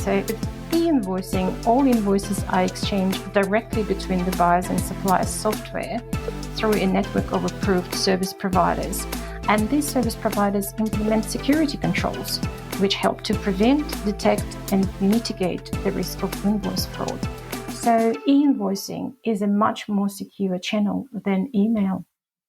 So with eInvoicing, all invoices are exchanged directly between the buyers and suppliers software through a network of approved service providers. And these service providers implement security controls, which help to prevent, detect, and mitigate the risk of invoice fraud. So eInvoicing is a much more secure channel than email.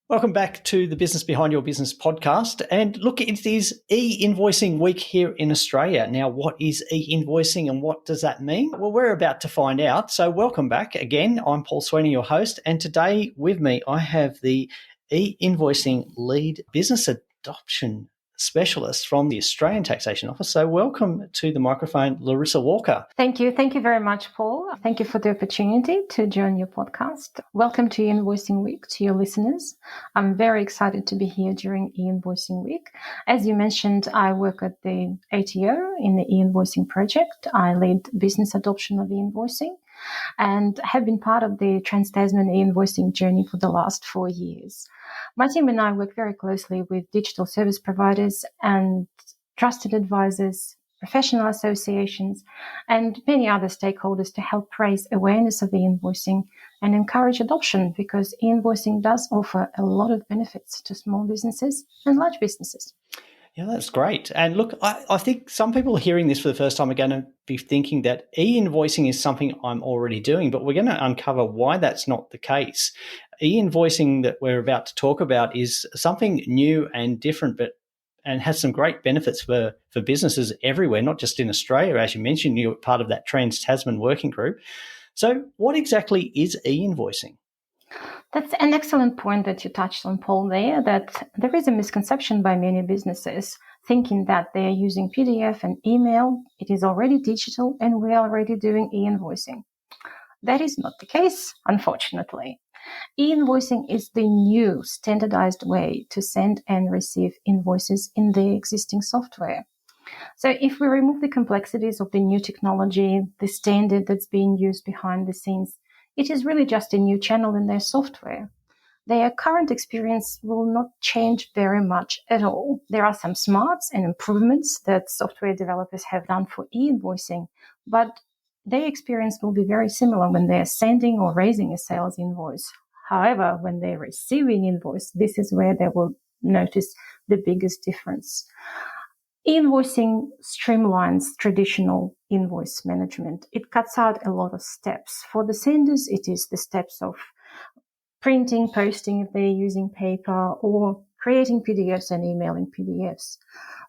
Welcome back to the Business Behind Your Business podcast. And look, it is eInvoicing week here in Australia. Now, what is eInvoicing and what does that mean? Well, we're about to find out. So welcome back again. I'm Paul Sweeney, your host. And today with me, I have the eInvoicing lead business adoption specialist from the Australian Taxation Office. So welcome to the microphone, Larissa Walker. Thank you. Thank you very much, Paul. Thank you for the opportunity to join your podcast. Welcome to eInvoicing Week to your listeners. I'm very excited to be here during eInvoicing Week. As you mentioned, I work at the ATO in the eInvoicing project. I lead business adoption of eInvoicing and have been part of the Trans-Tasman eInvoicing journey for the last 4 years. My team and I work very closely with digital service providers and trusted advisors, professional associations, and many other stakeholders to help raise awareness of e-invoicing and encourage adoption, because e-invoicing does offer a lot of benefits to small businesses and large businesses. Yeah, that's great. And look, I think some people hearing this for the first time are going to be thinking that e-invoicing is something I'm already doing, but we're going to uncover why that's not the case. E-invoicing that we're about to talk about is something new and different, and has some great benefits for businesses everywhere, not just in Australia. As you mentioned, you're part of that Trans-Tasman working group. So what exactly is e-invoicing? That's an excellent point that you touched on, Paul, there, that there is a misconception by many businesses thinking that they are using PDF and email. It is already digital and we are already doing e-invoicing. That is not the case, unfortunately. E-invoicing is the new standardized way to send and receive invoices in the existing software. So if we remove the complexities of the new technology, the standard that's being used behind the scenes, it is really just a new channel in their software. Their current experience will not change very much at all. There are some smarts and improvements that software developers have done for e-invoicing, but their experience will be very similar when they're sending or raising a sales invoice. However, when they're receiving invoice, this is where they will notice the biggest difference. E-invoicing streamlines traditional invoice management. It cuts out a lot of steps. For the senders, it is the steps of printing, posting if they're using paper, or creating PDFs and emailing PDFs.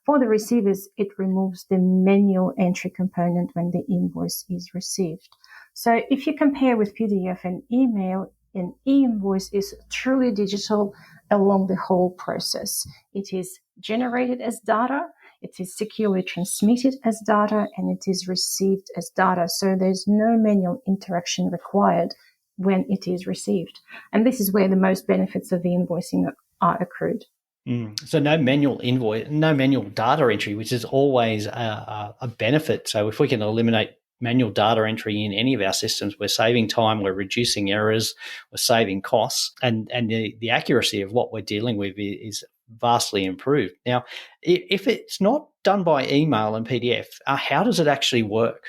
For the receivers, it removes the manual entry component when the invoice is received. So if you compare with PDF and email, an e-invoice is truly digital along the whole process. It is generated as data, it is securely transmitted as data, and it is received as data. So there's no manual interaction required when it is received. And this is where the most benefits of e-invoicing are accrued. So no manual data entry, which is always a benefit. So if we can eliminate manual data entry in any of our systems, we're saving time, we're reducing errors, we're saving costs, and the accuracy of what we're dealing with is vastly improved. Now, if it's not done by email and PDF, how does it actually work?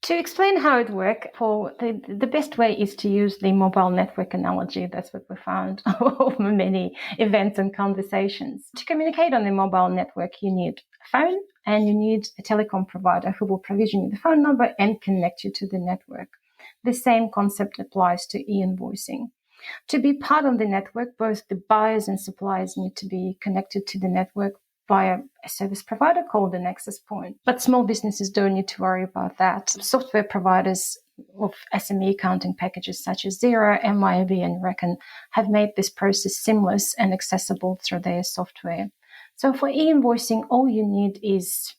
To explain how it works, Paul, the best way is to use the mobile network analogy. That's what we found over many events and conversations. To communicate on the mobile network, you need a phone and you need a telecom provider who will provision you the phone number and connect you to the network. The same concept applies to e-invoicing. To be part of the network, both the buyers and suppliers need to be connected to the network via a service provider called an access point. But small businesses don't need to worry about that. Software providers of SME accounting packages such as Xero, MYOB, and Reckon have made this process seamless and accessible through their software. So for e-invoicing, all you need is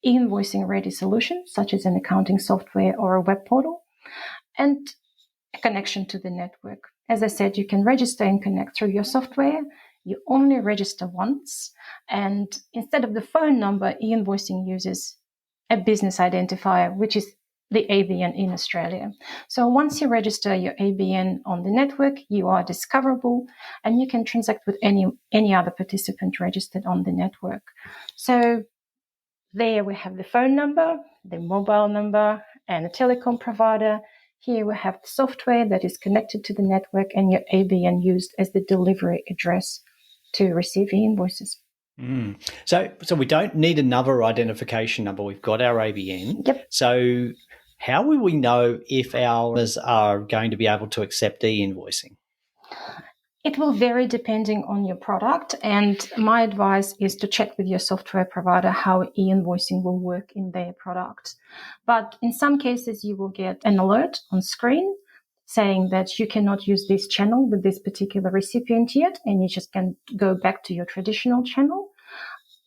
e-invoicing ready solutions, such as an accounting software or a web portal, and a connection to the network. As I said, you can register and connect through your software. You only register once, and instead of the phone number, e-invoicing uses a business identifier, which is the ABN in Australia. So once you register your ABN on the network, you are discoverable and you can transact with any other participant registered on the network. So There we have the phone number, the mobile number, and a telecom provider. Here we have the software that is connected to the network and your ABN used as the delivery address to receive e-invoices. So we don't need another identification number. We've got our ABN. Yep. So how will we know if ours are going to be able to accept e-invoicing? It will vary depending on your product, and my advice is to check with your software provider how e-invoicing will work in their product. But in some cases, you will get an alert on screen saying that you cannot use this channel with this particular recipient yet, and you just can go back to your traditional channel.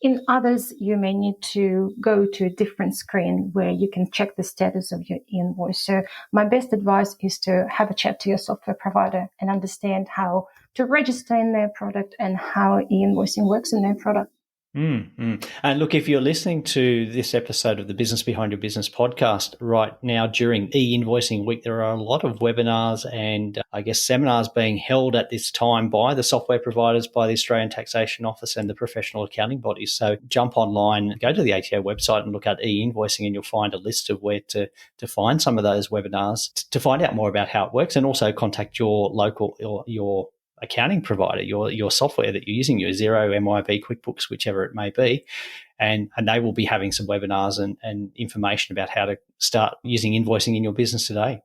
In others, you may need to go to a different screen where you can check the status of your invoice. So my best advice is to have a chat to your software provider and understand how to register in their product and how e-invoicing works in their product. And look, if you're listening to this episode of the Business Behind Your Business podcast right now during e-invoicing week, there are a lot of webinars and I guess seminars being held at this time by the software providers, by the Australian Taxation Office and the professional accounting bodies. So jump online, go to the ATO website and look at e-invoicing, and you'll find a list of where to find some of those webinars to find out more about how it works, and also contact your local or your accounting provider, your software that you're using, your Xero, MYB, QuickBooks, whichever it may be, and they will be having some webinars and information about how to start using invoicing in your business today.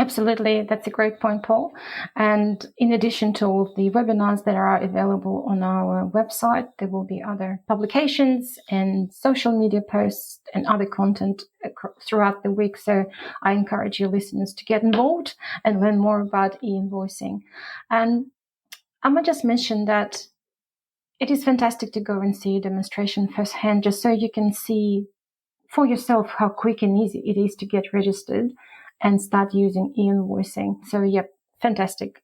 Absolutely. That's a great point, Paul. And in addition to all of the webinars that are available on our website, there will be other publications and social media posts and other content throughout the week. So I encourage your listeners to get involved and learn more about e-invoicing. And I might just mention that it is fantastic to go and see a demonstration firsthand, just so you can see for yourself how quick and easy it is to get registered and start using e-invoicing. So, yep, fantastic.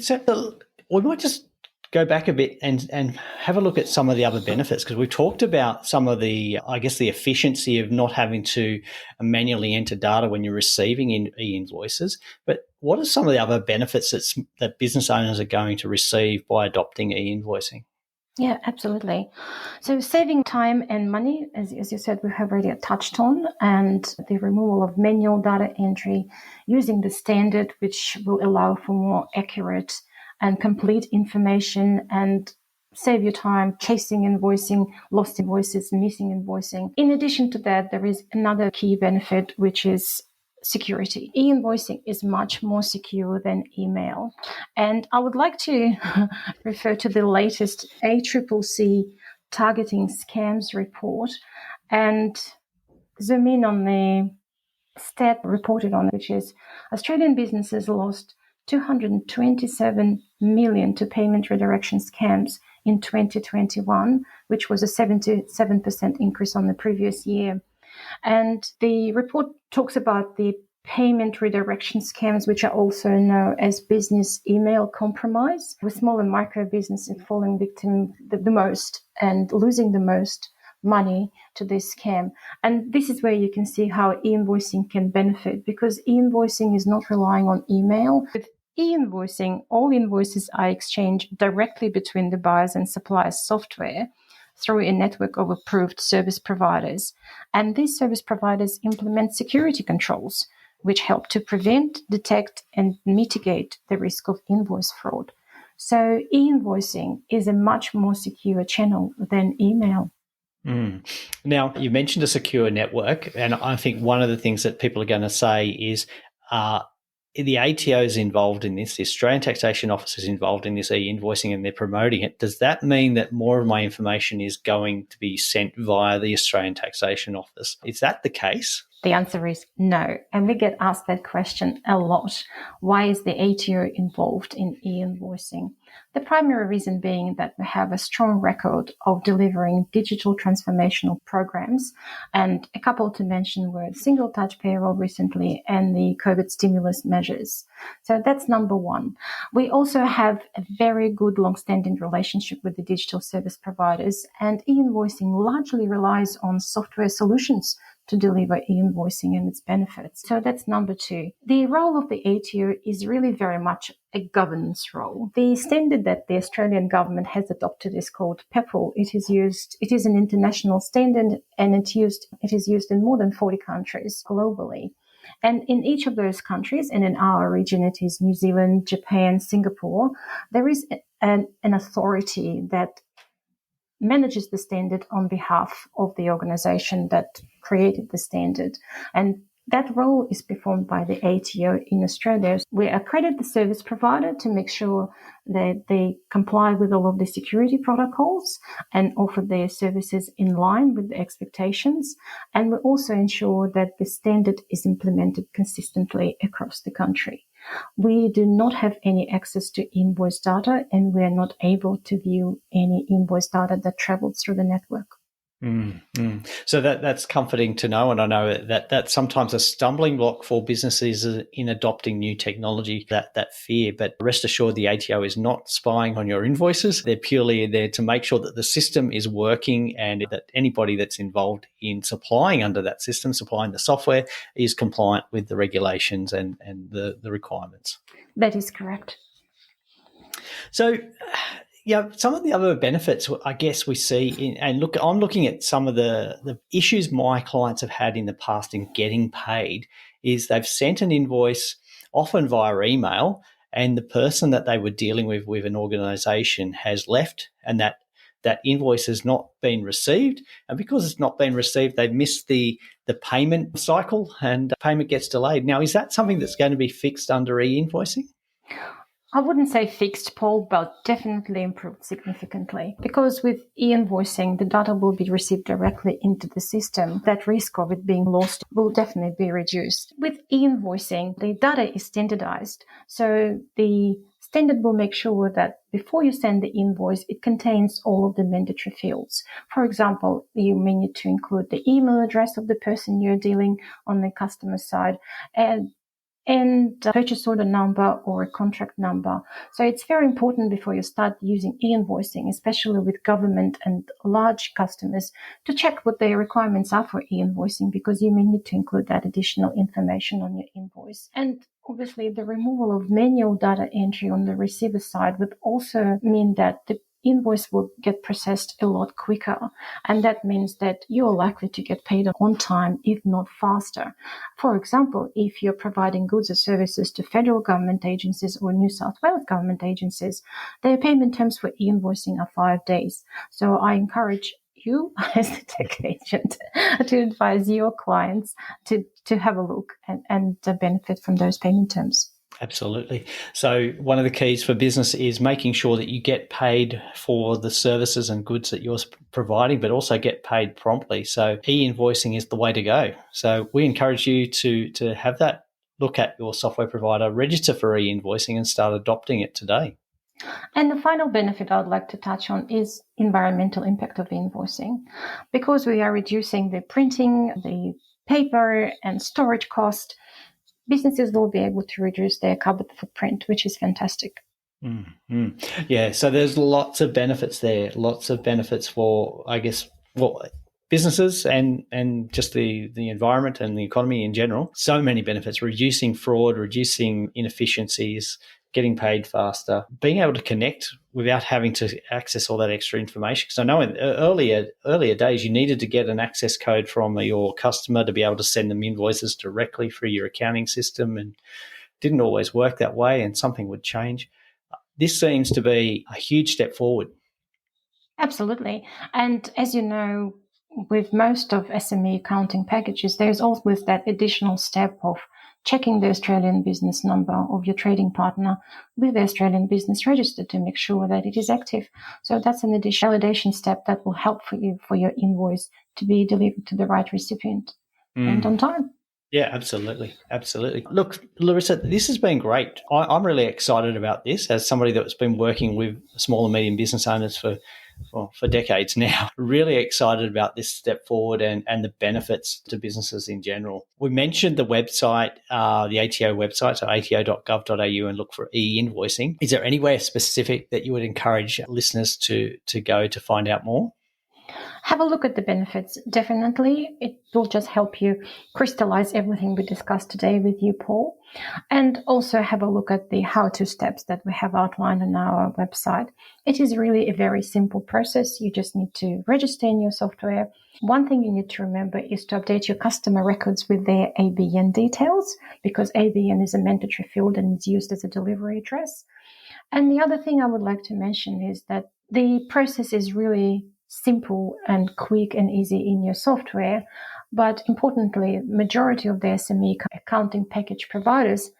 So we might just go back a bit and have a look at some of the other benefits, because we've talked about some of the, I guess, the efficiency of not having to manually enter data when you're receiving e-invoices. But what are some of the other benefits that business owners are going to receive by adopting e-invoicing? Yeah, absolutely. So saving time and money, as you said, we have already touched on, and the removal of manual data entry using the standard, which will allow for more accurate and complete information and save your time chasing invoicing, lost invoices, missing invoicing. In addition to that, there is another key benefit, which is security. E-invoicing is much more secure than email. And I would like to refer to the latest ACCC targeting scams report and zoom in on the stat reported on, which is Australian businesses lost 227 million to payment redirection scams in 2021, which was a 77% increase on the previous year. And the report talks about the payment redirection scams, which are also known as business email compromise, with small and micro businesses falling victim the most and losing the most money to this scam. And this is where you can see how e-invoicing can benefit, because e-invoicing is not relying on email. With e-invoicing, all invoices are exchanged directly between the buyers and suppliers software through a network of approved service providers. And these service providers implement security controls, which help to prevent, detect, and mitigate the risk of invoice fraud. So e-invoicing is a much more secure channel than email. Now, you mentioned a secure network, and I think one of the things that people are going to say is the ATO is involved in this, the Australian Taxation Office is involved in this e-invoicing, and they're promoting it. Does that mean that more of my information is going to be sent via the Australian Taxation Office? Is that the case? The answer is no. And we get asked that question a lot. Why is the ATO involved in e-invoicing? The primary reason being that we have a strong record of delivering digital transformational programs, and a couple to mention were single touch payroll recently and the COVID stimulus measures. So that's number one. We also have a very good long-standing relationship with the digital service providers, and e-invoicing largely relies on software solutions to deliver e-invoicing and its benefits. So that's number two. The role of the ATO is really very much a governance role. The standard that the Australian government has adopted is called PEPL. It is an international standard, and it is used in more than 40 countries globally. And in each of those countries, and in our region, it is New Zealand, Japan, Singapore, there is an authority that manages the standard on behalf of the organization that created the standard. And that role is performed by the ATO in Australia. We accredit the service provider to make sure that they comply with all of the security protocols and offer their services in line with the expectations. And we also ensure that the standard is implemented consistently across the country. We do not have any access to invoice data, and we are not able to view any invoice data that travels through the network. So that's comforting to know, and I know that that's sometimes a stumbling block for businesses in adopting new technology, that fear. But rest assured, the ATO is not spying on your invoices. They're purely there to make sure that the system is working and that anybody that's involved in supplying under that system, supplying the software, is compliant with the regulations and the requirements. That is correct. So, yeah, some of the other benefits I guess we see and look, I'm looking at some of the issues my clients have had in the past in getting paid is they've sent an invoice often via email, and the person that they were dealing with an organisation has left, and that invoice has not been received. And because it's not been received, they've missed the payment cycle and payment gets delayed. Now, is that something that's going to be fixed under e-invoicing? I wouldn't say fixed, Paul, but definitely improved significantly. Because with e-invoicing, the data will be received directly into the system. That risk of it being lost will definitely be reduced. With e-invoicing, the data is standardized. So the standard will make sure that before you send the invoice, it contains all of the mandatory fields. For example, you may need to include the email address of the person you're dealing on the customer side and a purchase order number or a contract number. So it's very important before you start using e-invoicing, especially with government and large customers, to check what their requirements are for e-invoicing, because you may need to include that additional information on your invoice. And obviously, the removal of manual data entry on the receiver side would also mean that the invoice will get processed a lot quicker. And that means that you're likely to get paid on time, if not faster. For example, if you're providing goods or services to federal government agencies or New South Wales government agencies, their payment terms for e-invoicing are 5 days. So I encourage you as the tech agent to advise your clients to have a look and benefit from those payment terms. Absolutely. So one of the keys for business is making sure that you get paid for the services and goods that you're providing, but also get paid promptly. So e-invoicing is the way to go. So we encourage you to have that look at your software provider, register for e-invoicing and start adopting it today. And the final benefit I'd like to touch on is environmental impact of invoicing. Because we are reducing the printing, the paper and storage cost, businesses will be able to reduce their carbon footprint, which is fantastic. Mm-hmm. Yeah, so there's lots of benefits there, lots of benefits for, I guess, businesses and just the environment and the economy in general. So many benefits, reducing fraud, reducing inefficiencies, getting paid faster, being able to connect without having to access all that extra information. Because I know in earlier days, you needed to get an access code from your customer to be able to send them invoices directly through your accounting system, and didn't always work that way, and something would change. This seems to be a huge step forward. Absolutely. And as you know, with most of SME accounting packages, there's always that additional step of checking the Australian business number of your trading partner with the Australian business register to make sure that it is active. So that's an additional validation step that will help for you for your invoice to be delivered to the right recipient and on time. Yeah, absolutely. Absolutely. Look, Larissa, this has been great. I'm really excited about this as somebody that's been working with small and medium business owners for decades now. Really excited about this step forward and the benefits to businesses in general. We mentioned the website, the ATO website, so ato.gov.au, and look for e-invoicing. Is there anywhere specific that you would encourage listeners to go to find out more? Have a look at the benefits. Definitely, it will just help you crystallize everything we discussed today with you, Paul. And also have a look at the how-to steps that we have outlined on our website. It is really a very simple process. You just need to register in your software. One thing you need to remember is to update your customer records with their ABN details, because ABN is a mandatory field and is used as a delivery address. And the other thing I would like to mention is that the process is really simple and quick and easy in your software. But importantly, majority of the SME accounting package providers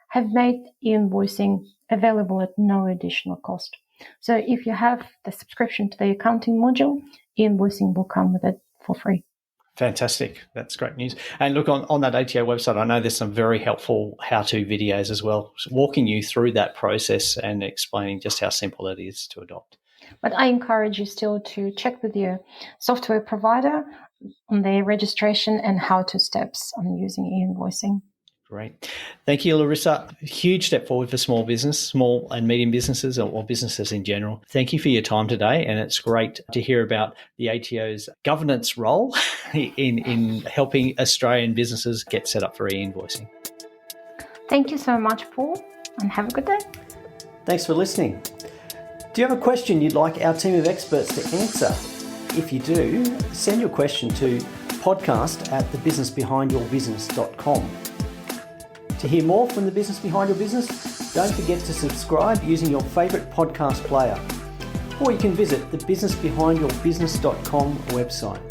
have made invoicing available at no additional cost. So if you have the subscription to the accounting module, invoicing will come with it for free. Fantastic. That's great news. And look, on that ATO website, I know there's some very helpful how-to videos as well, walking you through that process and explaining just how simple it is to adopt. But I encourage you still to check with your software provider on their registration and how-to steps on using e-invoicing. Great. Thank you, Larissa. A huge step forward for small and medium businesses or businesses in general. Thank you for your time today, and it's great to hear about the ATO's governance role in helping Australian businesses get set up for e-invoicing. Thank you so much, Paul, and have a good day. Thanks for listening. Do you have a question you'd like our team of experts to answer? If you do, send your question to podcast@thebusinessbehindyourbusiness.com. To hear more from The Business Behind Your Business, don't forget to subscribe using your favourite podcast player. Or you can visit the businessbehindyourbusiness.com website.